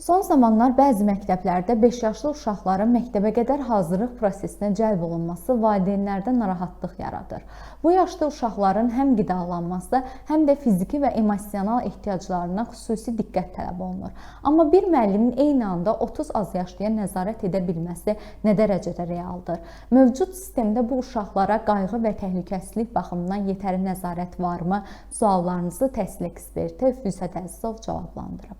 Son zamanlar bəzi məktəblərdə 5 yaşlı uşaqların məktəbəqədər hazırlıq prosesinə cəlb olunması valideynlərdə narahatlıq yaradır. Bu yaşda uşaqların həm qidalanması, həm də fiziki və emosional ehtiyaclarına xüsusi diqqət tələb olunur. Amma bir müəllimin eyni anda 30 azyaşlıya nəzarət edə bilməsi nə dərəcədə realdır? Mövcud sistemdə bu uşaqlara qayğı və təhlükəsizlik baxımından yetəri nəzarət varmı? Suallarınızı təhsil eksperti Füzət Əzizov cavablandırıb.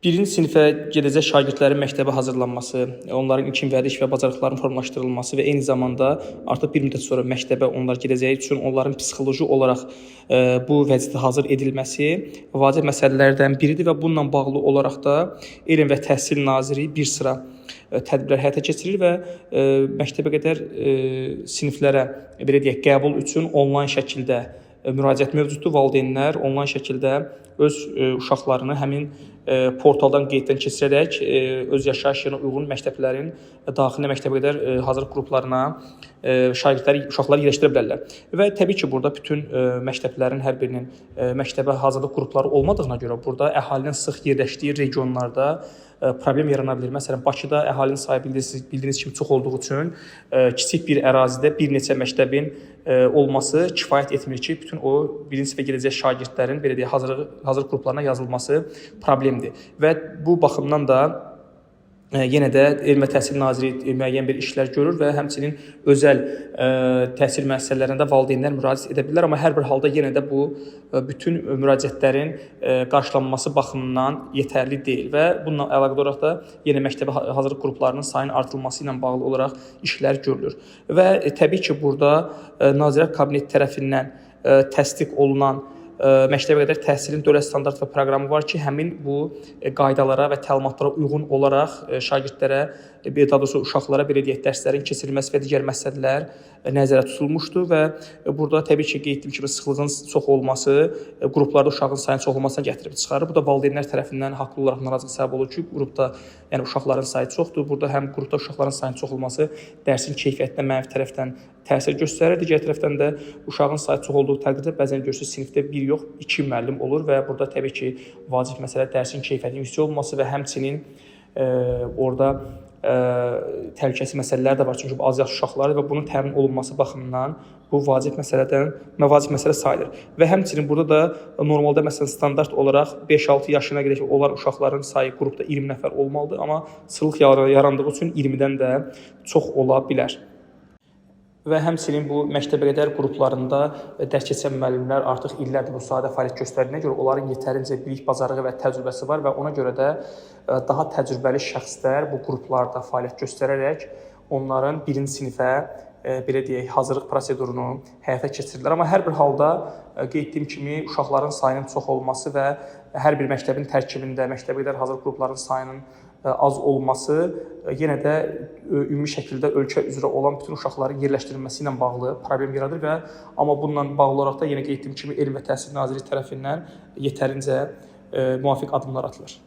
Birinci sinifə gedəcək şagirdlərin məktəbə hazırlanması, onların ilkin vərdiş və bacarıqlarının formalaşdırılması və eyni zamanda artıq bir müddət sonra məktəbə onlar gedəcəyi üçün onların psixoloji olaraq bu vəziyyətə hazır edilməsi vacib məsələlərdən biridir və bununla bağlı olaraq da Elm və Təhsil Nazirliyi bir sıra tədbirlər həyata keçirir və məktəbəqədər siniflərə belə deyək, qəbul üçün onlayn şəkildə müraciət mövcuddur. Valideynlər onlayn şəkildə öz uşaqlarını həmin portaldan qeyddən keçirərək öz yaşayış yerinə uyğun məktəblərin daxilində məktəbəqədər hazırlıq qruplarına uşaqları yerləşdirə bilərlər. Və təbii ki, burada bütün məktəblərin hər birinin məktəbə hazırlıq qrupları olmadığına görə burada əhalinin sıx yerləşdiyi regionlarda problem yarana bilir. Məsələn, Bakıda əhalinin sayı bildiyiniz kimi çox olduğu üçün kiçik bir ərazidə bir neçə məktəbin olması kifayət etmir ki, bütün o birinci sinifə gedəcək şagirdlərin belə deyək, hazırlıq qruplarına yazılması problemdir. Və bu baxımdan da yenə də Elm və Təhsil Nazirliyi müəyyən bir işlər görür və həmçinin özəl təhsil müəssisələrində valideynlər müraciət edə bilirlər. Amma hər bir halda yenə də bu bütün müraciətlərin qarşılanması baxımından yetərli deyil və bununla əlaqədar olaraq da yenə məktəbə hazırlıq qruplarının sayının artırılması ilə bağlı olaraq işlər görülür. Və təbii ki, burada Nazirlər Kabineti tərəfindən təsdiq olunan məktəbəqədər təhsilin dövlət standart və proqramı var ki, həmin bu qaydalara və təlimatlara uyğun olaraq şagirdlərə, daha doğrusu uşaqlara belə deyək, dərslərin keçirilməsi və digər məsələlər nəzərdə tutulmuşdur və burada təbii ki, qeyd etdiyim kimi sıxlığın çox olması qruplarda uşağın sayının çox olmasına gətirib çıxarır. Bu da valideynlər tərəfindən haqlı olaraq narazılıq səbəb olur ki, qrupda yəni uşaqların sayı çoxdur. Burada həm qrupda uşaqların sayının çox olması dərsin keyfiyyətinə mənfi tərəfdən təsir göstərir. Digər tərəfdən də uşağın sayı çox olduğu təqdirdə bəzən görürsünüz sinifdə bir yox, 2 müəllim olur və burada təbii ki, vacib məsələ dərsin keyfiyyətinin yüksək olması və həmçinin orada təhlükəsiz məsələlər də var. Çünki bu az yaş uşaqları və bunun təmin olunması baxımından bu vacib məsələ sayılır. Və həmçinin burada da normalda məsələn standart olaraq 5-6 yaşına qədər olan uşaqların sayı qrupda 20 nəfər olmalıdır. Amma sıxlıq yarandığı üçün 20-dən də çox ola bilər. Və həmçinin bu məktəbəqədər qruplarında dərs keçən müəllimlər artıq illərdir bu sahədə fəaliyyət göstərdiyinə görə onların yetərincə bilik, bacarığı və təcrübəsi var və ona görə də daha təcrübəli şəxslər bu qruplarda fəaliyyət göstərərək onların birinci sinifə belə deyək, hazırlıq prosedurunu həyata keçirirlər. Amma hər bir halda qeyd etdiyim kimi uşaqların sayının çox olması və hər bir məktəbin tərkibində məktəbəqədər hazırlıq qruplarının sayının az olması yenə də ümumi şəkildə ölkə üzrə olan bütün uşaqların yerləşdirilməsi ilə bağlı problem yaradır və amma bununla bağlı olaraq da yenə qeyd etdiyim kimi Elm və Təhsil Nazirliyi tərəfindən yetərincə müvafiq addımlar atılır.